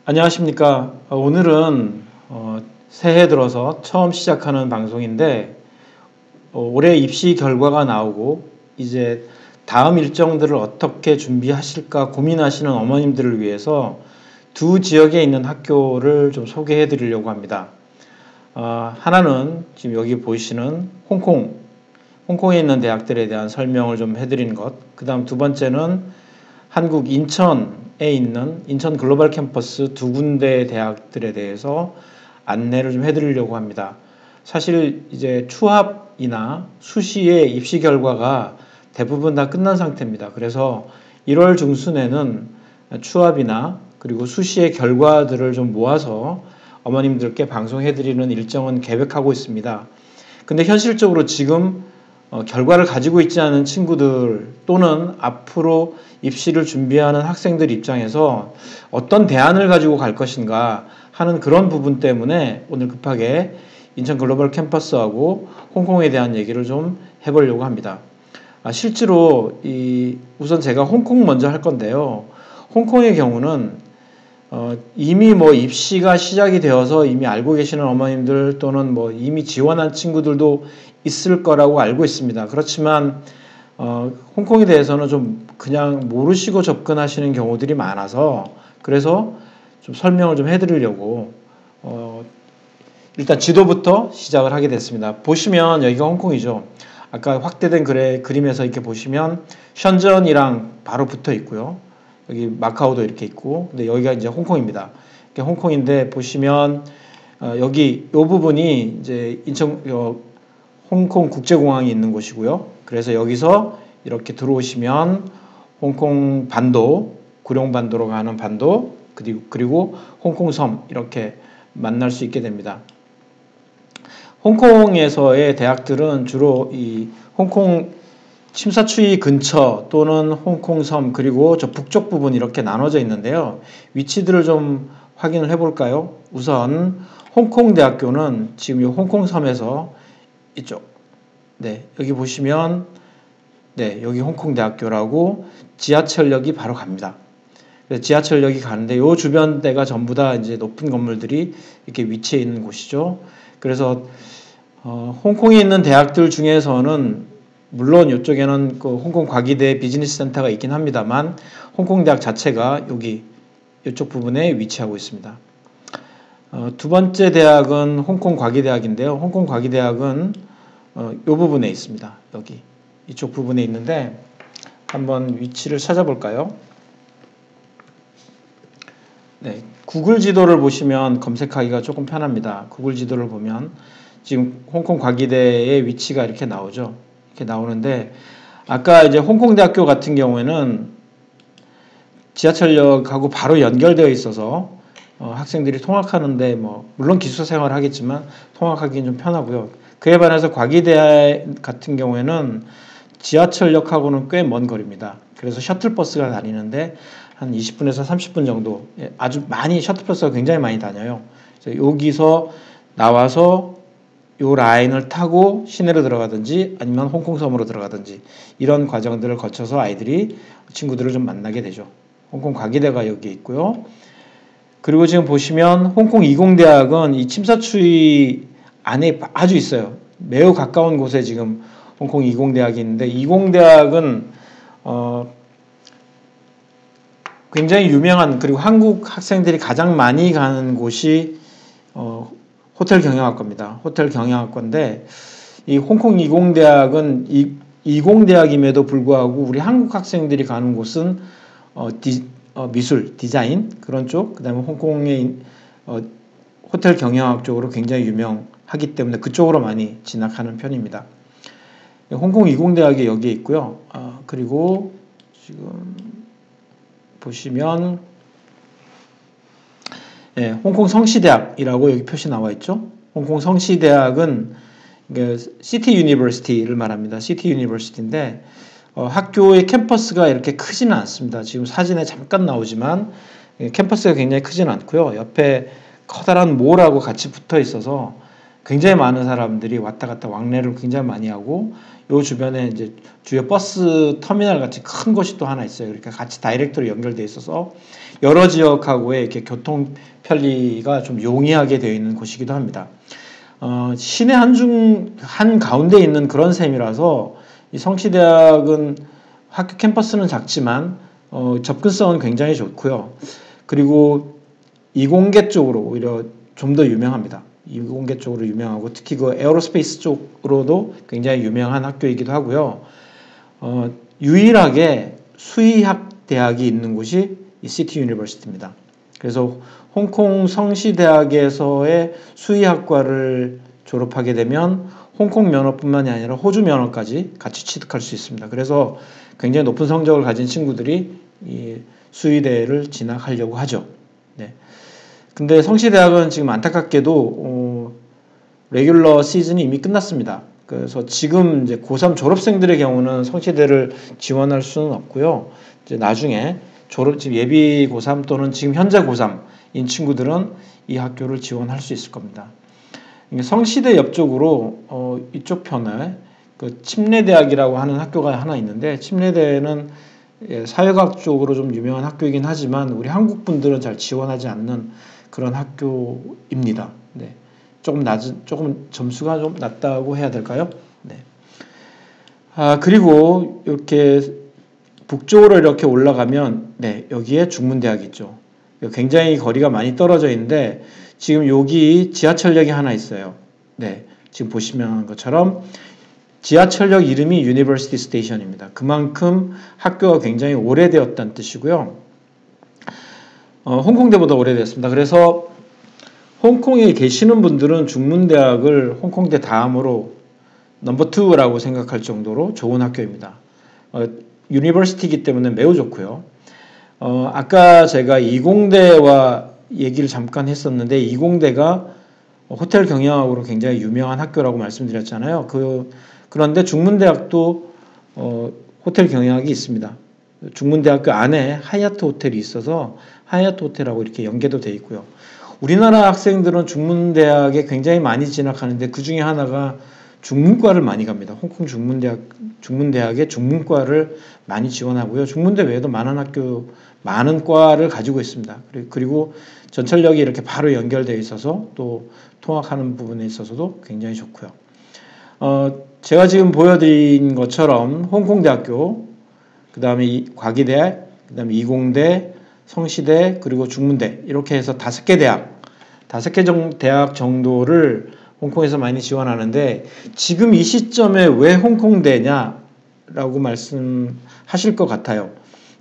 안녕하십니까. 오늘은 새해 들어서 처음 시작하는 방송인데 올해 입시 결과가 나오고 이제 다음 일정들을 어떻게 준비하실까 고민하시는 어머님들을 위해서 두 지역에 있는 학교를 좀 소개해 드리려고 합니다. 하나는 지금 여기 보이시는 홍콩에 있는 대학들에 대한 설명을 좀 해드리는 것. 그 다음 두 번째는 한국 인천에 있는 인천 글로벌 캠퍼스 두 군데 대학들에 대해서 안내를 좀 해드리려고 합니다. 사실 이제 추합이나 수시의 입시 결과가 대부분 다 끝난 상태입니다. 그래서 1월 중순에는 추합이나 그리고 수시의 결과들을 좀 모아서 어머님들께 방송해드리는 일정은 계획하고 있습니다. 근데 현실적으로 지금 결과를 가지고 있지 않은 친구들 또는 앞으로 입시를 준비하는 학생들 입장에서 어떤 대안을 가지고 갈 것인가 하는 그런 부분 때문에 오늘 급하게 인천 글로벌 캠퍼스하고 홍콩에 대한 얘기를 좀 해보려고 합니다. 실제로 우선 제가 홍콩 먼저 할 건데요. 홍콩의 경우는 이미 입시가 시작이 되어서 이미 알고 계시는 어머님들 또는 이미 지원한 친구들도 있을 거라고 알고 있습니다. 그렇지만 홍콩에 대해서는 좀 그냥 모르시고 접근하시는 경우들이 많아서 그래서 좀 설명을 좀 해드리려고 일단 지도부터 시작을 하게 됐습니다. 보시면 여기가 홍콩이죠. 아까 확대된 그림에서 이렇게 보시면 션전이랑 바로 붙어 있고요. 여기 마카오도 이렇게 있고, 근데 여기가 이제 홍콩입니다. 홍콩인데 보시면 여기 이 부분이 이제 홍콩 국제공항이 있는 곳이고요. 그래서 여기서 이렇게 들어오시면 홍콩 반도, 구룡반도로 가는 반도, 그리고 홍콩섬 이렇게 만날 수 있게 됩니다. 홍콩에서의 대학들은 주로 이 홍콩 침사추이 근처 또는 홍콩섬 그리고 저 북쪽 부분 이렇게 나눠져 있는데요. 위치들을 좀 확인을 해볼까요? 우선 홍콩대학교는 지금 이 홍콩섬에서 이쪽 여기 보시면 여기 홍콩대학교라고 지하철역이 바로 갑니다. 그래서 지하철역이 가는데 이 주변대가 전부 다 이제 높은 건물들이 이렇게 위치해 있는 곳이죠. 그래서 홍콩에 있는 대학들 중에서는 물론 이쪽에는 그 홍콩 과기대 비즈니스 센터가 있긴 합니다만 홍콩대학 자체가 여기 이쪽 부분에 위치하고 있습니다. 두 번째 대학은 홍콩 과기대학인데요. 홍콩 과기대학은 이 부분에 있습니다. 여기 이쪽 부분에 있는데 한번 위치를 찾아볼까요? 구글 지도를 보시면 검색하기가 조금 편합니다. 구글 지도를 보면 지금 홍콩 과기대의 위치가 이렇게 나오죠. 이렇게 나오는데 아까 이제 홍콩대학교 같은 경우에는 지하철역하고 바로 연결되어 있어서 학생들이 통학하는데 물론 기숙사 생활을 하겠지만 통학하기는 좀 편하고요. 그에 반해서 과기대 같은 경우에는 지하철역하고는 꽤 먼 거리입니다. 그래서 셔틀버스가 다니는데 한 20분에서 30분 정도 아주 많이 셔틀버스가 굉장히 많이 다녀요. 그래서 여기서 나와서 요 라인을 타고 시내로 들어가든지 아니면 홍콩섬으로 들어가든지 이런 과정들을 거쳐서 친구들을 좀 만나게 되죠. 홍콩 과기대가 여기 있고요. 그리고 지금 보시면 홍콩 이공대학은 이 침사추이 안에 아주 있어요. 매우 가까운 곳에 지금 홍콩 이공대학이 있는데 이공대학은 굉장히 유명한 그리고 한국 학생들이 가장 많이 가는 곳이 호텔 경영학과입니다. 호텔 경영학과인데 이 홍콩 이공대학은 이공대학임에도 불구하고 우리 한국 학생들이 가는 곳은 미술, 디자인 그런 쪽, 그다음에 홍콩의 호텔 경영학 쪽으로 굉장히 유명하기 때문에 그쪽으로 많이 진학하는 편입니다. 홍콩 이공대학이 여기에 있고요. 그리고 지금 보시면 홍콩 성시대학이라고 여기 표시 나와 있죠. 홍콩 성시대학은 시티 유니버시티를 말합니다. 시티 유니버시티인데 학교의 캠퍼스가 이렇게 크지는 않습니다. 지금 사진에 잠깐 나오지만 캠퍼스가 굉장히 크지는 않고요. 옆에 커다란 몰하고 같이 붙어 있어서 굉장히 많은 사람들이 왔다 갔다 왕래를 굉장히 많이 하고 요 주변에 이제 주요 버스 터미널 같이 큰 곳이 또 하나 있어요. 그러니까 같이 다이렉트로 연결돼 있어서 여러 지역하고의 이렇게 교통 편리가 좀 용이하게 되어 있는 곳이기도 합니다. 시내 한 가운데 있는 그런 셈이라서 이 성시대학은 학교 캠퍼스는 작지만 접근성은 굉장히 좋고요. 그리고 이공계 쪽으로 오히려 좀 더 유명합니다. 이공계 쪽으로 유명하고 특히 그 에어로스페이스 쪽으로도 굉장히 유명한 학교이기도 하고요. 유일하게 수의학 대학이 있는 곳이 이 시티 유니버시티입니다. 그래서 홍콩 성시대학에서의 수의학과를 졸업하게 되면 홍콩 면허뿐만이 아니라 호주 면허까지 같이 취득할 수 있습니다. 그래서 굉장히 높은 성적을 가진 친구들이 이 수의대를 진학하려고 하죠. 네. 근데 성시대학은 지금 안타깝게도 레귤러 시즌이 이미 끝났습니다. 그래서 지금 이제 고3 졸업생들의 경우는 성시대를 지원할 수는 없고요. 이제 나중에 지금 예비 고3 또는 지금 현재 고3인 친구들은 이 학교를 지원할 수 있을 겁니다. 성시대 옆쪽으로 이쪽 편에 그 침례대학이라고 하는 학교가 하나 있는데 침례대는 사회과학 쪽으로 좀 유명한 학교이긴 하지만 우리 한국 분들은 잘 지원하지 않는 그런 학교입니다. 네. 조금 점수가 좀 낮다고 해야 될까요? 네. 그리고 이렇게 북쪽으로 이렇게 올라가면 네, 여기에 중문대학이 있죠. 굉장히 거리가 많이 떨어져 있는데 지금 여기 지하철역이 하나 있어요. 네. 지금 보시면 것처럼 지하철역 이름이 유니버시티 스테이션입니다. 그만큼 학교가 굉장히 오래되었다는 뜻이고요. 홍콩대보다 오래됐습니다. 그래서 홍콩에 계시는 분들은 중문대학을 홍콩대 다음으로 넘버 2라고 생각할 정도로 좋은 학교입니다. 유니버시티이기 때문에 매우 좋고요. 아까 제가 이공대와 얘기를 잠깐 했었는데 이공대가 호텔 경영학으로 굉장히 유명한 학교라고 말씀드렸잖아요. 그런데 중문대학도 호텔 경영학이 있습니다. 중문대학교 안에 하얏트 호텔이 있어서 하얏트 호텔하고 이렇게 연계도 돼 있고요. 우리나라 학생들은 중문대학에 굉장히 많이 진학하는데 그 중에 하나가 중문과를 많이 갑니다. 홍콩 중문대학에 중문과를 많이 지원하고요. 중문대 외에도 많은 과를 가지고 있습니다. 그리고 전철역이 이렇게 바로 연결되어 있어서 또 통학하는 부분에 있어서도 굉장히 좋고요. 제가 지금 보여드린 것처럼 홍콩대학교, 그 다음에 과기대, 그 다음에 이공대, 성시대, 그리고 중문대 이렇게 해서 5개 대학 정도를 홍콩에서 많이 지원하는데 지금 이 시점에 왜 홍콩대냐라고 말씀하실 것 같아요.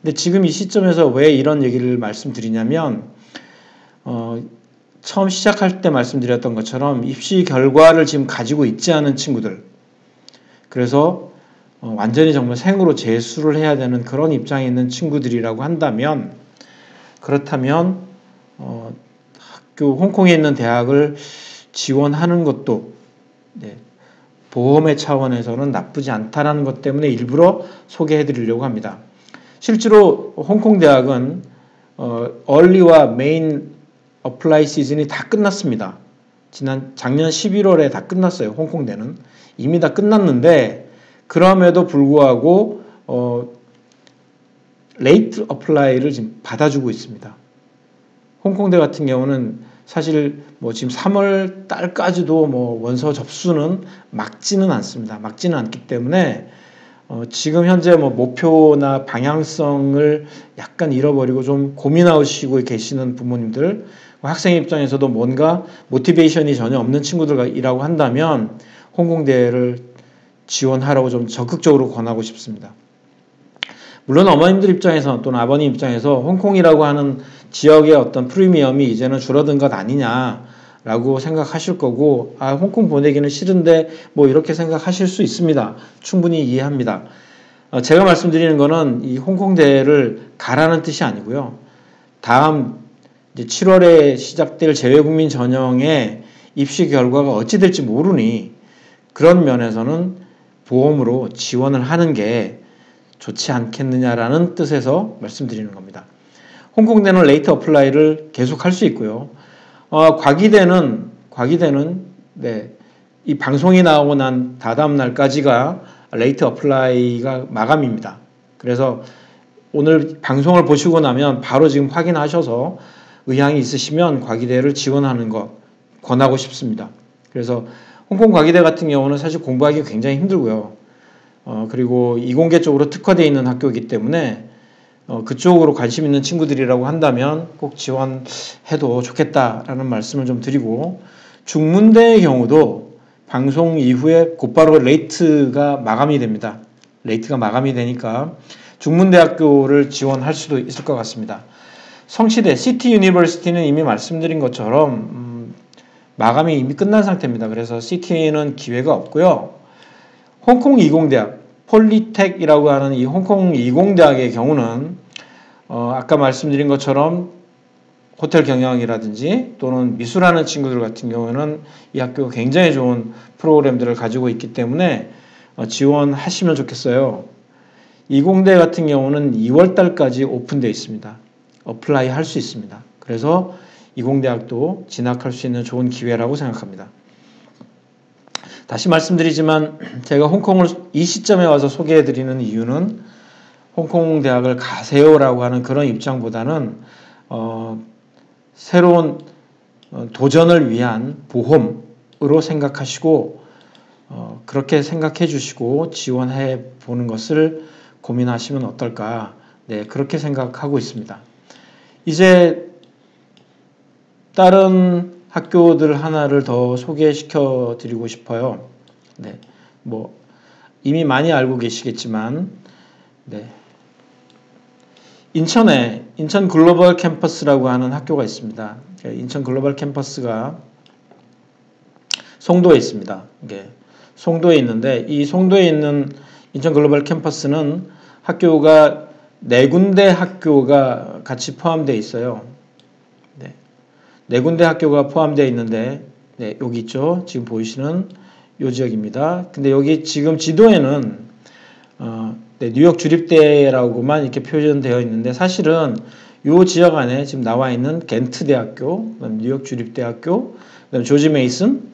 근데 지금 이 시점에서 왜 이런 얘기를 말씀드리냐면 처음 시작할 때 말씀드렸던 것처럼 입시 결과를 지금 가지고 있지 않은 친구들, 그래서 완전히 정말 생으로 재수를 해야 되는 그런 입장에 있는 친구들이라고 한다면 그렇다면 학교 홍콩에 있는 대학을 지원하는 것도 네, 보험의 차원에서는 나쁘지 않다라는 것 때문에 일부러 소개해 드리려고 합니다. 실제로 홍콩 대학은 얼리와 메인 어플라이 시즌이 다 끝났습니다. 작년 11월에 다 끝났어요. 홍콩대는 이미 다 끝났는데 그럼에도 불구하고 레이트 어플라이를 지금 받아주고 있습니다. 홍콩대 같은 경우는 사실 지금 3월 달까지도 원서 접수는 막지는 않습니다. 막지는 않기 때문에 지금 현재 목표나 방향성을 약간 잃어버리고 좀 고민하시고 계시는 부모님들, 학생 입장에서도 뭔가 모티베이션이 전혀 없는 친구들이라고 한다면 홍콩대를 지원하라고 좀 적극적으로 권하고 싶습니다. 물론 어머님들 입장에서 또는 아버님 입장에서 홍콩이라고 하는 지역의 어떤 프리미엄이 이제는 줄어든 것 아니냐라고 생각하실 거고, 홍콩 보내기는 싫은데 이렇게 생각하실 수 있습니다. 충분히 이해합니다. 제가 말씀드리는 거는 이 홍콩대를 가라는 뜻이 아니고요. 다음 이제 7월에 시작될 재외국민 전형의 입시 결과가 어찌 될지 모르니 그런 면에서는 보험으로 지원을 하는 게 좋지 않겠느냐라는 뜻에서 말씀드리는 겁니다. 홍콩대는 레이트 어플라이를 계속 할 수 있고요. 과기대는 네, 이 방송이 나오고 난 다다음 날까지가 레이트 어플라이가 마감입니다. 그래서 오늘 방송을 보시고 나면 바로 지금 확인하셔서 의향이 있으시면 과기대를 지원하는 것 권하고 싶습니다. 그래서 홍콩 과기대 같은 경우는 사실 공부하기 굉장히 힘들고요. 그리고 이공계 쪽으로 특화되어 있는 학교이기 때문에 그쪽으로 관심 있는 친구들이라고 한다면 꼭 지원해도 좋겠다라는 말씀을 좀 드리고, 중문대의 경우도 방송 이후에 곧바로 레이트가 마감이 됩니다. 레이트가 마감이 되니까 중문대학교를 지원할 수도 있을 것 같습니다. 성시대, 시티 유니버시티는 이미 말씀드린 것처럼 마감이 이미 끝난 상태입니다. 그래서 시티는 기회가 없고요. 홍콩 이공대학, 폴리텍이라고 하는 이 홍콩 이공대학의 경우는 아까 말씀드린 것처럼 호텔 경영이라든지 또는 미술하는 친구들 같은 경우는 이 학교가 굉장히 좋은 프로그램들을 가지고 있기 때문에 지원하시면 좋겠어요. 이공대 같은 경우는 2월 달까지 오픈되어 있습니다. 어플라이 할 수 있습니다. 그래서 이공대학도 진학할 수 있는 좋은 기회라고 생각합니다. 다시 말씀드리지만 제가 홍콩을 이 시점에 와서 소개해드리는 이유는 홍콩 대학을 가세요라고 하는 그런 입장보다는 새로운 도전을 위한 보험으로 생각하시고 그렇게 생각해 주시고 지원해 보는 것을 고민하시면 어떨까, 네, 그렇게 생각하고 있습니다. 이제 다른 학교들 하나를 더 소개시켜 드리고 싶어요. 네, 뭐 이미 많이 알고 계시겠지만, 네, 인천에 인천 글로벌 캠퍼스라고 하는 학교가 있습니다. 인천 글로벌 캠퍼스가 송도에 있습니다. 송도에 있는데, 이 송도에 있는 인천 글로벌 캠퍼스는 학교가 4군데 학교가 같이 포함되어 있어요. 네, 4군데 학교가 포함되어 있는데, 네, 여기 있죠. 지금 보이시는 이 지역입니다. 근데 여기 지금 지도에는 네, 뉴욕 주립대라고만 이렇게 표현되어 있는데, 사실은 이 지역 안에 지금 나와 있는 겐트 대학교, 뉴욕 주립대학교, 조지 메이슨,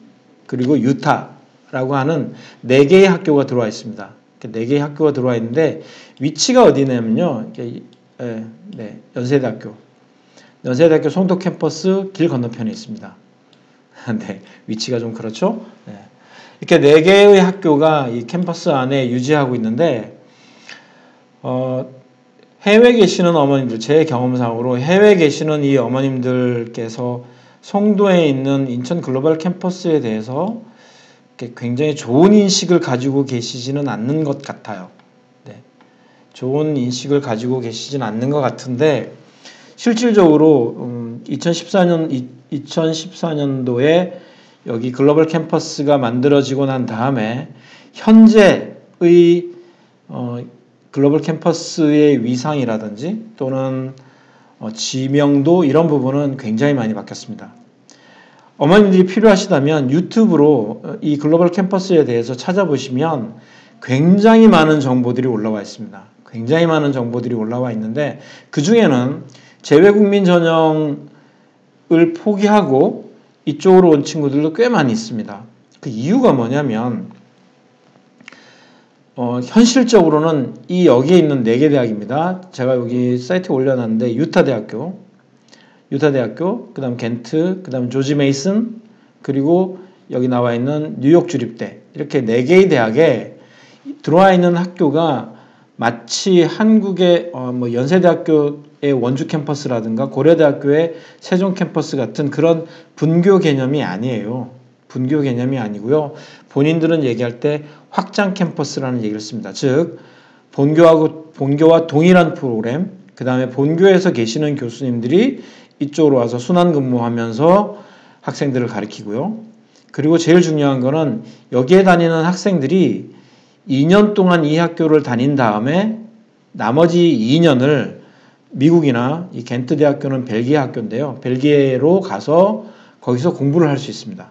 그리고 유타라고 하는 4개의 학교가 들어와 있습니다. 4개의 학교가 들어와 있는데 위치가 어디냐면요, 네, 연세대학교 송도 캠퍼스 길 건너편에 있습니다. 네, 위치가 좀 그렇죠. 네. 이렇게 4개의 학교가 이 캠퍼스 안에 유지하고 있는데, 해외에 계시는 어머님들, 제 경험상으로 해외에 계시는 이 어머님들께서 송도에 있는 인천 글로벌 캠퍼스에 대해서 굉장히 좋은 인식을 가지고 계시지는 않는 것 같아요. 네. 좋은 인식을 가지고 계시지는 않는 것 같은데, 실질적으로 2014년도에 여기 글로벌 캠퍼스가 만들어지고 난 다음에 현재의 글로벌 캠퍼스의 위상이라든지 또는 지명도, 이런 부분은 굉장히 많이 바뀌었습니다. 어머님들이 필요하시다면 유튜브로 이 글로벌 캠퍼스에 대해서 찾아보시면 굉장히 많은 정보들이 올라와 있습니다. 굉장히 많은 정보들이 올라와 있는데, 그 중에는 재외국민 전형을 포기하고 이쪽으로 온 친구들도 꽤 많이 있습니다. 그 이유가 뭐냐면, 현실적으로는 여기에 있는 4개 대학입니다. 제가 여기 사이트에 올려놨는데, 유타대학교, 그 다음 겐트, 그 다음 조지 메이슨, 그리고 여기 나와 있는 뉴욕 주립대, 이렇게 4개의 대학에 들어와 있는 학교가 마치 한국의 연세대학교의 원주 캠퍼스라든가 고려대학교의 세종 캠퍼스 같은 그런 분교 개념이 아니에요. 분교 개념이 아니고요. 본인들은 얘기할 때 확장 캠퍼스라는 얘기를 씁니다. 즉 본교와 동일한 프로그램, 그 다음에 본교에서 계시는 교수님들이 이쪽으로 와서 순환 근무하면서 학생들을 가르치고요. 그리고 제일 중요한 거는 여기에 다니는 학생들이 2년 동안 이 학교를 다닌 다음에 나머지 2년을 미국이나 이 겐트 대학교는 벨기에 학교인데요. 벨기에로 가서 거기서 공부를 할 수 있습니다.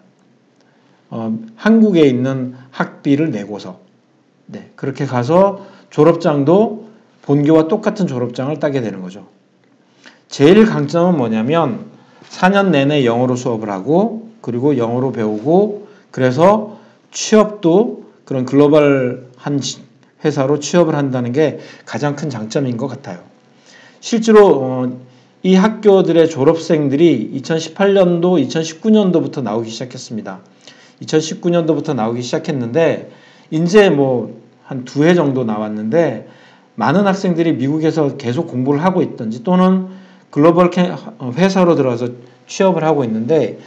한국에 있는 학비를 내고서, 네, 그렇게 가서 졸업장도 본교와 똑같은 졸업장을 따게 되는 거죠. 제일 강점은 뭐냐면 4년 내내 영어로 수업을 하고, 그리고 영어로 배우고 그래서 취업도 그런 글로벌한 회사로 취업을 한다는 게 가장 큰 장점인 것 같아요. 실제로 이 학교들의 졸업생들이 2018년도, 2019년도부터 나오기 시작했습니다. 2019년도부터 나오기 시작했는데 이제 뭐 한 2회 정도 나왔는데 많은 학생들이 미국에서 계속 공부를 하고 있든지 또는 글로벌 회사로 들어와서 취업을 하고 있는데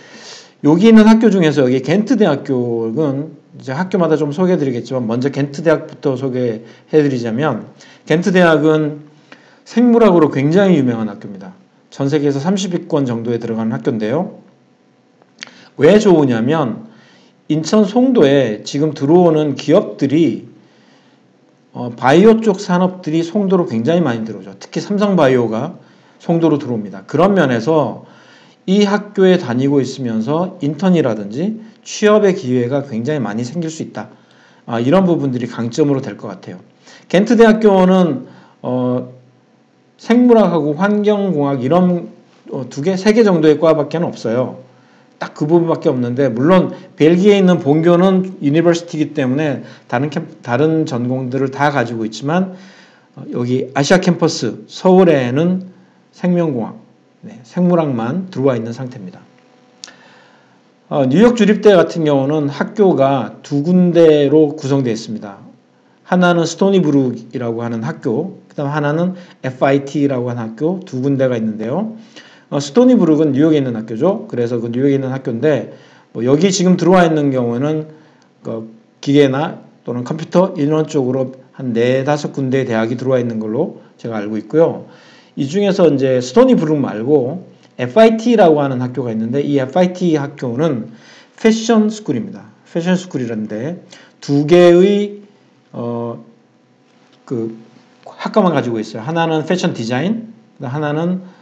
여기 있는 학교 중에서 여기 겐트 대학교는 이제 학교마다 좀 소개해드리겠지만 먼저 겐트 대학부터 소개해드리자면 겐트 대학은 생물학으로 굉장히 유명한 학교입니다. 전 세계에서 30위권 정도에 들어가는 학교인데요. 왜 좋으냐면 인천 송도에 지금 들어오는 기업들이 바이오 쪽 산업들이 송도로 굉장히 많이 들어오죠. 특히 삼성바이오가 송도로 들어옵니다. 그런 면에서 이 학교에 다니고 있으면서 인턴이라든지 취업의 기회가 굉장히 많이 생길 수 있다. 이런 부분들이 강점으로 될 것 같아요. 겐트 대학교는 생물학하고 환경공학 이런 2개, 3개 정도의 과밖에 없어요. 딱 그 부분밖에 없는데 물론 벨기에에 있는 본교는 유니버시티이기 때문에 다른 전공들을 다 가지고 있지만 여기 아시아 캠퍼스 서울에는 생명공학, 생물학만 들어와 있는 상태입니다. 뉴욕 주립대 같은 경우는 학교가 2군데로 구성되어 있습니다. 하나는 스토니브룩이라고 하는 학교, 그 다음 하나는 FIT라고 하는 학교 2군데가 있는데요. 스토니브룩은 뉴욕에 있는 학교죠. 그래서 그 뉴욕에 있는 학교인데 여기 지금 들어와 있는 경우는 기계나 또는 컴퓨터 이런 쪽으로 한 4-5군데의 대학이 들어와 있는 걸로 제가 알고 있고요. 이 중에서 이제 스토니브룩 말고 FIT라고 하는 학교가 있는데 이 FIT 학교는 패션 스쿨입니다. 패션 스쿨이라는데 2개의 그 학과만 가지고 있어요. 하나는 패션 디자인, 하나는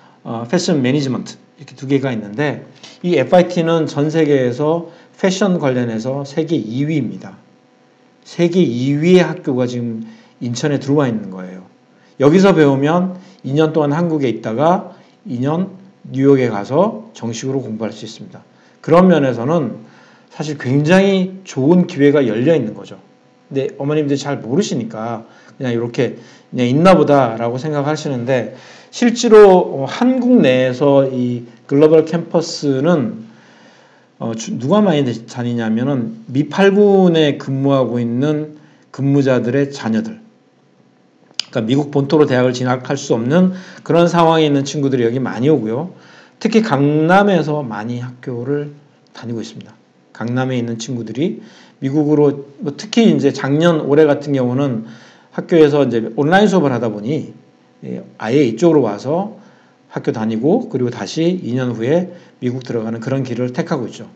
패션 매니지먼트 이렇게 2개가 있는데 이 FIT는 전 세계에서 패션 관련해서 세계 2위입니다. 세계 2위의 학교가 지금 인천에 들어와 있는 거예요. 여기서 배우면 2년 동안 한국에 있다가 2년 뉴욕에 가서 정식으로 공부할 수 있습니다. 그런 면에서는 사실 굉장히 좋은 기회가 열려 있는 거죠. 근데 어머님들이 잘 모르시니까 그냥 이렇게 그냥 있나 보다라고 생각하시는데 실제로 한국 내에서 이 글로벌 캠퍼스는 누가 많이 다니냐면은 미 8군에 근무하고 있는 근무자들의 자녀들, 그러니까 미국 본토로 대학을 진학할 수 없는 그런 상황에 있는 친구들이 여기 많이 오고요. 특히 강남에서 많이 학교를 다니고 있습니다. 강남에 있는 친구들이 미국으로 특히 이제 작년 올해 같은 경우는 학교에서 이제 온라인 수업을 하다 보니 아예 이쪽으로 와서 학교 다니고 그리고 다시 2년 후에 미국 들어가는 그런 길을 택하고 있죠.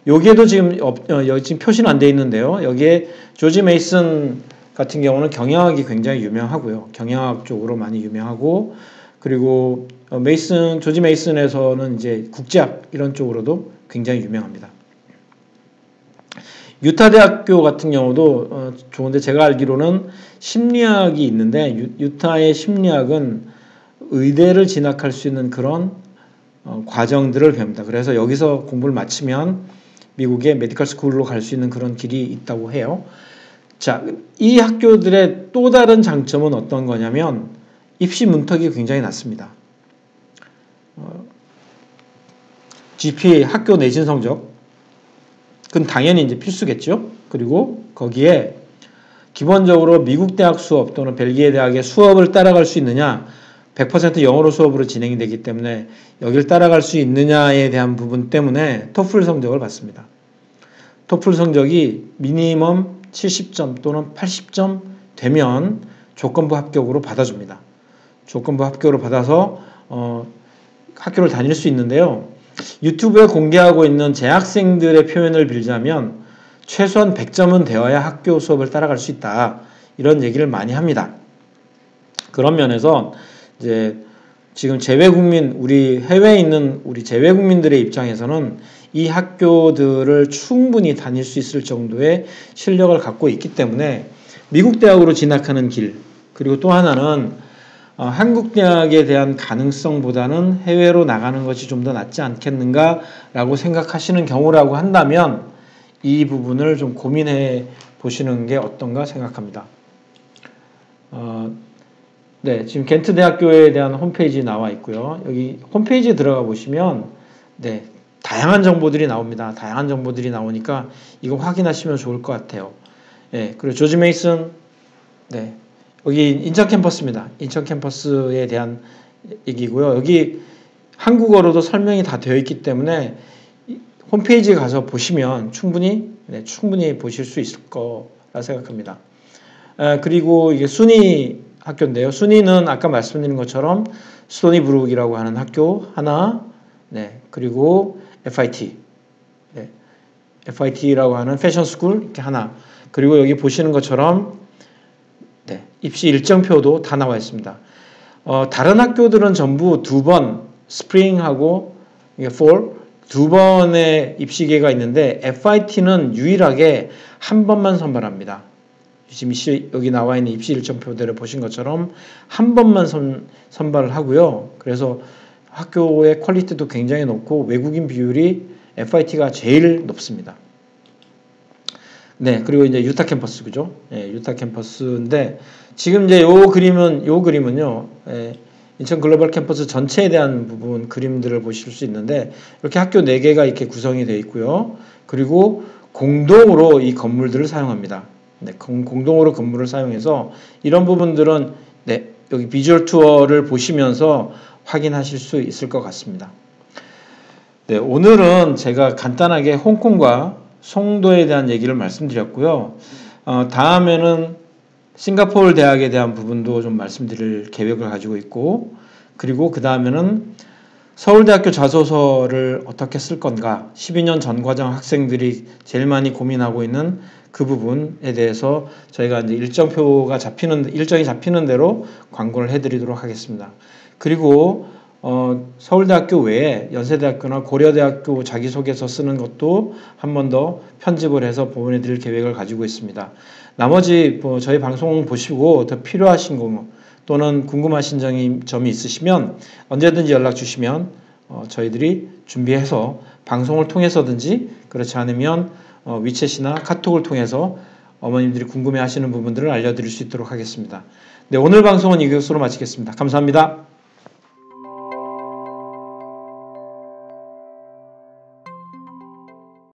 여기에도 지금 여기 지금 표시는 안 돼 있는데요. 여기에 조지 메이슨 같은 경우는 경영학이 굉장히 유명하고요. 경영학 쪽으로 많이 유명하고 그리고 조지 메이슨에서는 이제 국제학 이런 쪽으로도 굉장히 유명합니다. 유타 대학교 같은 경우도 좋은데 제가 알기로는 심리학이 있는데 유타의 심리학은 의대를 진학할 수 있는 그런 과정들을 배웁니다. 그래서 여기서 공부를 마치면 미국의 메디컬 스쿨로 갈 수 있는 그런 길이 있다고 해요. 자, 이 학교들의 또 다른 장점은 어떤 거냐면 입시 문턱이 굉장히 낮습니다. GPA 학교 내신 성적 그건 당연히 이제 필수겠죠. 그리고 거기에 기본적으로 미국 대학 수업 또는 벨기에 대학의 수업을 따라갈 수 있느냐 100% 영어로 수업으로 진행이 되기 때문에 여기를 따라갈 수 있느냐에 대한 부분 때문에 토플 성적을 받습니다. 토플 성적이 미니멈 70점 또는 80점 되면 조건부 합격으로 받아줍니다. 조건부 합격으로 받아서 학교를 다닐 수 있는데요. 유튜브에 공개하고 있는 재학생들의 표현을 빌자면 최소한 100점은 되어야 학교 수업을 따라갈 수 있다. 이런 얘기를 많이 합니다. 그런 면에서 이제 지금 재외국민, 우리 해외에 있는 우리 재외국민들의 입장에서는 이 학교들을 충분히 다닐 수 있을 정도의 실력을 갖고 있기 때문에 미국 대학으로 진학하는 길, 그리고 또 하나는 한국 대학에 대한 가능성보다는 해외로 나가는 것이 좀 더 낫지 않겠는가 라고 생각하시는 경우라고 한다면 이 부분을 좀 고민해 보시는 게 어떤가 생각합니다. 네, 지금 겐트 대학교에 대한 홈페이지 나와 있고요. 여기 홈페이지에 들어가 보시면 네, 다양한 정보들이 나옵니다. 다양한 정보들이 나오니까 이거 확인하시면 좋을 것 같아요. 네, 그리고 조지 메이슨, 네, 여기 인천 캠퍼스입니다. 인천 캠퍼스에 대한 얘기고요. 여기 한국어로도 설명이 다 되어 있기 때문에 홈페이지에 가서 보시면 충분히 보실 수 있을 거라 생각합니다. 그리고 이게 순위 학교인데요. 순위는 아까 말씀드린 것처럼 스토니 브룩이라고 하는 학교 하나, 네, 그리고 FIT, 네, FIT라고 하는 패션 스쿨 이렇게 하나, 그리고 여기 보시는 것처럼 네, 입시 일정표도 다 나와 있습니다. 다른 학교들은 전부 2번 스프링하고 fall 두 번의 입시 기회가 있는데 FIT는 유일하게 한 번만 선발합니다. 지금 여기 나와 있는 입시 일정표대로 보신 것처럼 한 번만 선발을 하고요. 그래서 학교의 퀄리티도 굉장히 높고 외국인 비율이 FIT가 제일 높습니다. 네, 그리고 이제 유타 캠퍼스, 그죠? 네, 유타 캠퍼스인데 지금 이제 요 그림은요. 인천 글로벌 캠퍼스 전체에 대한 부분 그림들을 보실 수 있는데 이렇게 학교 4개가 이렇게 구성이 되어 있고요. 그리고 공동으로 이 건물들을 사용합니다. 네, 공동으로 건물을 사용해서 이런 부분들은 네, 여기 비주얼 투어를 보시면서 확인하실 수 있을 것 같습니다. 네, 오늘은 제가 간단하게 홍콩과 송도에 대한 얘기를 말씀드렸고요. 다음에는 싱가포르 대학에 대한 부분도 좀 말씀드릴 계획을 가지고 있고, 그리고 그 다음에는 서울대학교 자소서를 어떻게 쓸 건가, 12년 전 과정 학생들이 제일 많이 고민하고 있는 그 부분에 대해서 저희가 이제 일정이 잡히는 대로 광고를 해드리도록 하겠습니다. 그리고 서울대학교 외에 연세대학교나 고려대학교 자기소개서 쓰는 것도 한 번 더 편집을 해서 보내드릴 계획을 가지고 있습니다. 나머지 저희 방송 보시고 더 필요하신 거 또는 궁금하신 점이 있으시면 언제든지 연락 주시면 저희들이 준비해서 방송을 통해서든지 그렇지 않으면 위챗이나 카톡을 통해서 어머님들이 궁금해하시는 부분들을 알려드릴 수 있도록 하겠습니다. 네, 오늘 방송은 이것으로 마치겠습니다. 감사합니다.